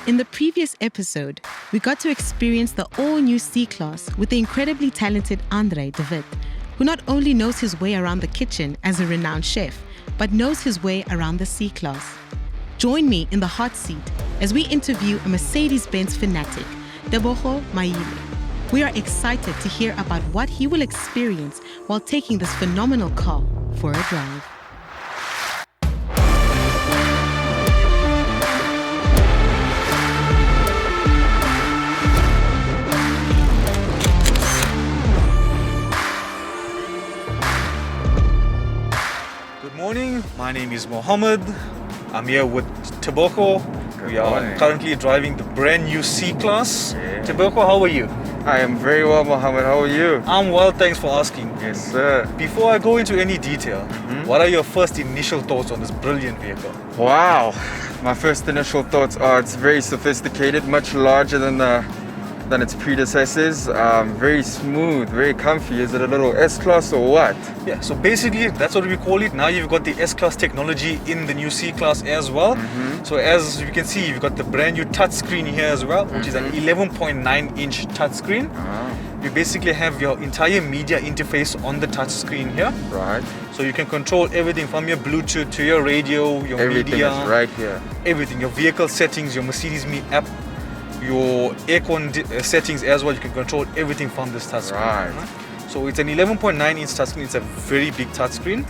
In the previous episode, we got to experience the all-new C Class with the incredibly talented Andre de Wit, who not only knows his way around the kitchen as a renowned chef, but knows his way around the C Class. Join me in the hot seat as we interview a Mercedes-Benz fanatic, Tebogo Maile. We are excited to hear about what he will experience while taking this phenomenal car for a drive. Good morning, my name is Mohammed. I'm here with Tebogo. We are currently driving the brand new C Class. Yeah. Tebogo, how are you? I am very well, Mohammed. How are you? I'm well, thanks for asking. Yes, sir. Before I go into any detail, what are your first initial thoughts on this brilliant vehicle? Wow. My first initial thoughts are it's very sophisticated, much larger than its predecessors. Very smooth, very comfy. Is it a little S-Class or what? Yeah, so basically that's what we call it. Now you've got the S-Class technology in the new C Class as well. So as you can see, you've got the brand new touchscreen here as well, which is an 11.9 inch touchscreen. You basically have your entire media interface on the touchscreen here. Right. So you can control everything from your Bluetooth to your radio, your Everything media. is right here. Everything, your vehicle settings, your Mercedes-Me app, your aircon settings as well. You can control everything from this touchscreen. Right. So it's an 11.9 inch touchscreen. It's a very big touchscreen,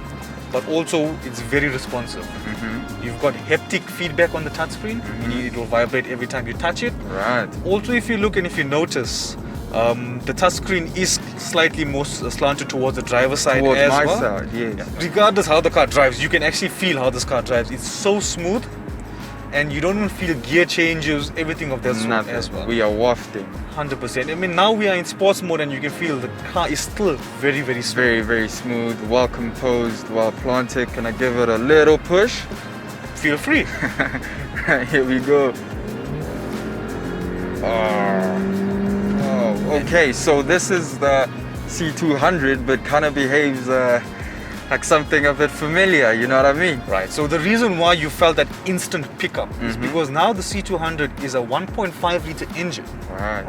but also it's very responsive. You've got haptic feedback on the touchscreen, meaning it will vibrate every time you touch it. Right. Also, if you look and if you notice, the touchscreen is slightly more slanted towards the driver's side Towards as my well. side, yes. Yeah. Regardless how the car drives, you can actually feel how this car drives. It's so smooth, and you don't even feel gear changes, everything of that sort Nothing. as well. We are wafting. 100%. I mean, now we are in sports mode, and you can feel the car is still very, very smooth. Very, very smooth, well composed, well planted. Can I give it a little push? Feel free. Here we go. Oh, okay. So this is the C200, but kind of behaves like something a bit familiar. You know what I mean? Right. So the reason why you felt that instant pickup is because now the C200 is a 1.5 liter engine. Right.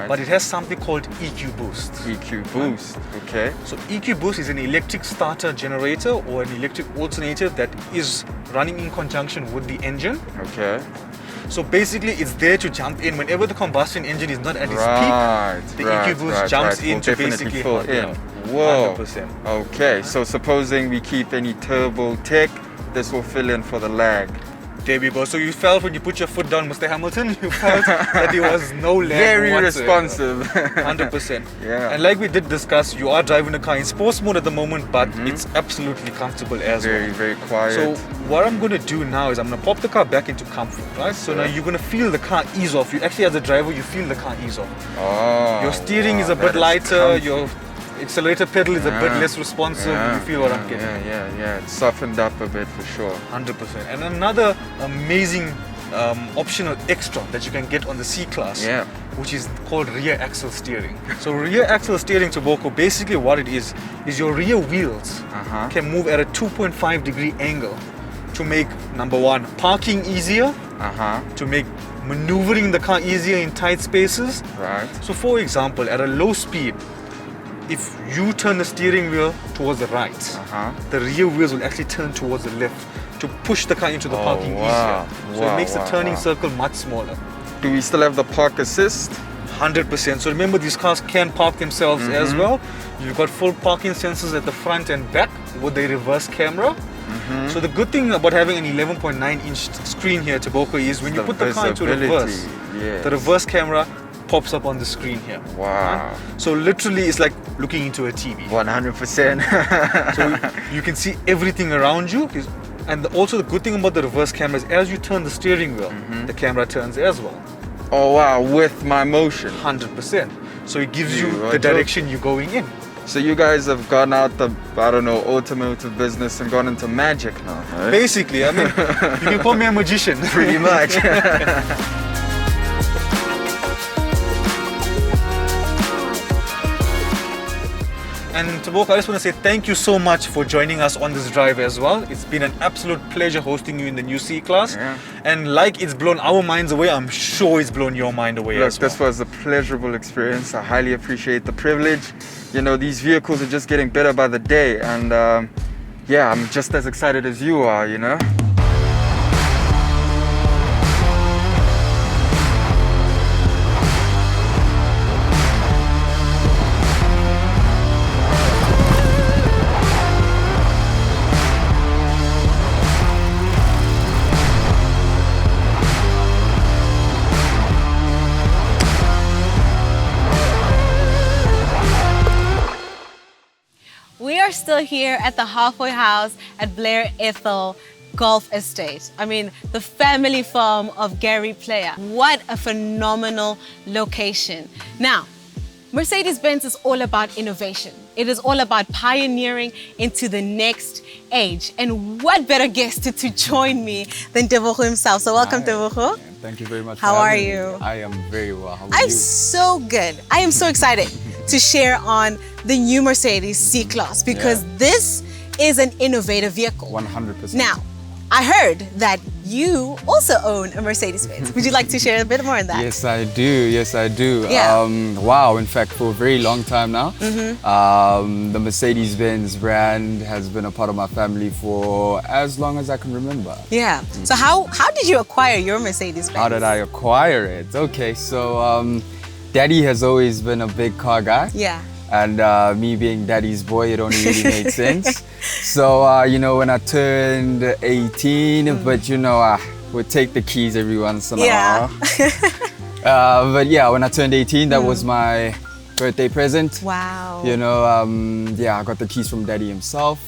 But it has something called EQ Boost. EQ Boost. Okay. So EQ Boost is an electric starter generator or an electric alternator that is running in conjunction with the engine. Okay. So basically it's there to jump in whenever the combustion engine is not at its peak. The EQ Boost jumps in to basically fill help in. out. Whoa. 100%. Okay. So supposing we keep any turbo tech, this will fill in for the lag. There we go. So you felt when you put your foot down, Mr. Hamilton, you felt that there was no lag Very whatsoever. responsive. 100%. Yeah. And like we did discuss, you are driving the car in sports mode at the moment, but it's absolutely comfortable as well. Very, very quiet. So what I'm going to do now is I'm going to pop the car back into comfort, right? So now you're going to feel the car ease off. You actually, as a driver, you feel the car ease off. Oh, Your steering is a bit lighter. Your accelerator pedal is a bit less responsive. You feel what I'm getting. Yeah. It's softened up a bit for sure. 100%. And another amazing optional extra that you can get on the C Class, which is called rear axle steering. So rear axle steering, Tebogo, basically what it is your rear wheels can move at a 2.5 degree angle to make, number one, parking easier, to make maneuvering the car easier in tight spaces. Right. So for example, at a low speed, if you turn the steering wheel towards the right, the rear wheels will actually turn towards the left to push the car into the parking easier. So it makes the turning circle much smaller. Do we still have the park assist? 100%. So remember, these cars can park themselves as well. You've got full parking sensors at the front and back with a reverse camera. So the good thing about having an 11.9 inch screen here, Tebogo, is when you put the car into reverse, the reverse camera pops up on the screen here. Wow. So literally it's like looking into a TV. 100%. So you can see everything around you. And also the good thing about the reverse camera is as you turn the steering wheel, the camera turns as well. Oh wow, with my motion. 100%. So it gives you the direction you're going in. So you guys have gone out the, I don't know, automotive business and gone into magic now, right? Basically, I mean, you can call me a magician. Pretty much. And Tebogo, I just want to say thank you so much for joining us on this drive as well. It's been an absolute pleasure hosting you in the new C Class. Yeah. And like it's blown our minds away, I'm sure it's blown your mind away as well. This was a pleasurable experience. I highly appreciate the privilege. You know, these vehicles are just getting better by the day. And yeah, I'm just as excited as you are, you know. We are still here at the halfway house at Blair Atholl Golf Estate. I mean, the family farm of Gary Player. What a phenomenal location. Now, Mercedes-Benz is all about innovation. It is all about pioneering into the next age. And what better guest to join me than Tebogo himself. So welcome, Tebogo. Thank you very much. How are you? I am very well. How are I'm you? so good. I am so excited to share on the new Mercedes C Class because this is an innovative vehicle. 100%. Now, I heard that you also own a Mercedes-Benz. Would you like to share a bit more on that? Yes, I do. Yes, I do. Yeah. Wow, in fact, for a very long time now, the Mercedes-Benz brand has been a part of my family for as long as I can remember. Yeah. So how did you acquire your Mercedes-Benz? How did I acquire it? Okay, so Daddy has always been a big car guy. Yeah. And me being daddy's boy, it only really made sense. So, you know, when I turned 18, but you know, I would take the keys every once in a while. But yeah, when I turned 18, that was my birthday present. Wow. You know, yeah, I got the keys from daddy himself.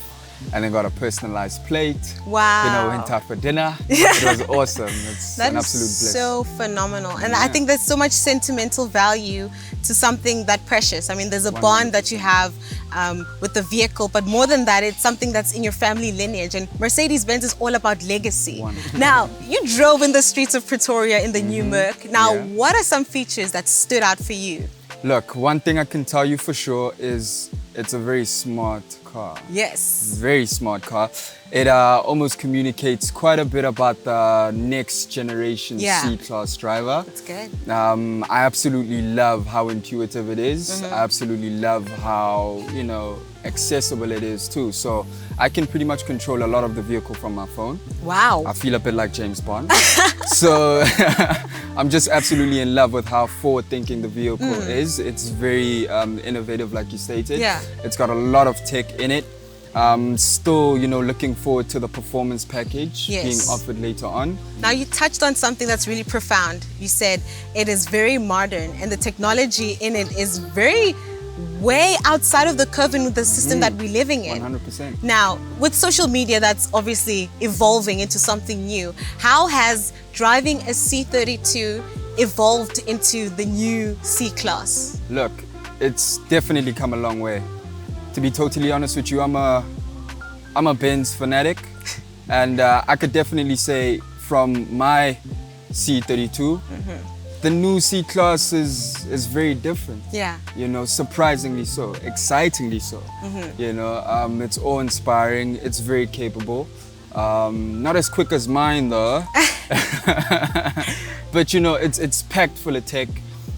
And then got a personalized plate. Wow. You know, went out for dinner. It was awesome. It's an absolute bliss. So phenomenal. And I think there's so much sentimental value to something that precious. I mean, there's a bond that you have with the vehicle, but more than that, it's something that's in your family lineage. And Mercedes-Benz is all about legacy. Now, you drove in the streets of Pretoria in the new Merc. Now, what are some features that stood out for you? Look, one thing I can tell you for sure is it's a very smart car. Yes. Very smart car. It almost communicates quite a bit about the next generation C Class driver. That's good. I absolutely love how intuitive it is. I absolutely love how, you know, accessible it is too. So I can pretty much control a lot of the vehicle from my phone. Wow. I feel a bit like James Bond. So I'm just absolutely in love with how forward-thinking the vehicle is. It's very innovative, like you stated. Yeah. It's got a lot of tech in it. Still, you know, looking forward to the performance package being offered later on. Now, you touched on something that's really profound. You said it is very modern and the technology in it is very way outside of the curve in the system that we're living in. 100%. Now, with social media that's obviously evolving into something new, how has driving a C32 evolved into the new C Class? Look, it's definitely come a long way. To be totally honest with you, I'm a Benz fanatic, and I could definitely say from my C32, the new C Class is very different. Yeah. You know, surprisingly so, excitingly so. You know, it's awe-inspiring. It's very capable. Not as quick as mine though, but you know, it's packed full of tech.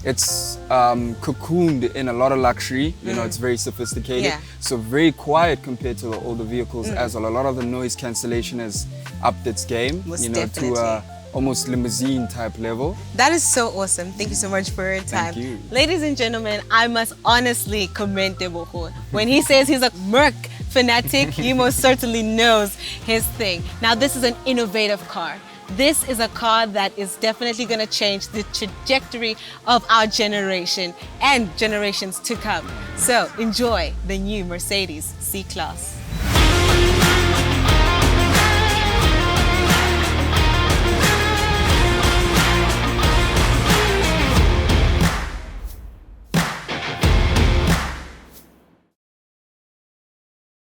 It's cocooned in a lot of luxury. You know, it's very sophisticated. Yeah. So very quiet compared to the older vehicles as well. A lot of the noise cancellation has upped its game. Most you know, definitely. to a almost limousine type level. That is so awesome. Thank you so much for your time. Thank you. Ladies and gentlemen, I must honestly commend Tebogo. When he says he's a Merc fanatic, he most certainly knows his thing. Now, this is an innovative car. This is a car that is definitely going to change the trajectory of our generation and generations to come. So enjoy the new Mercedes C Class.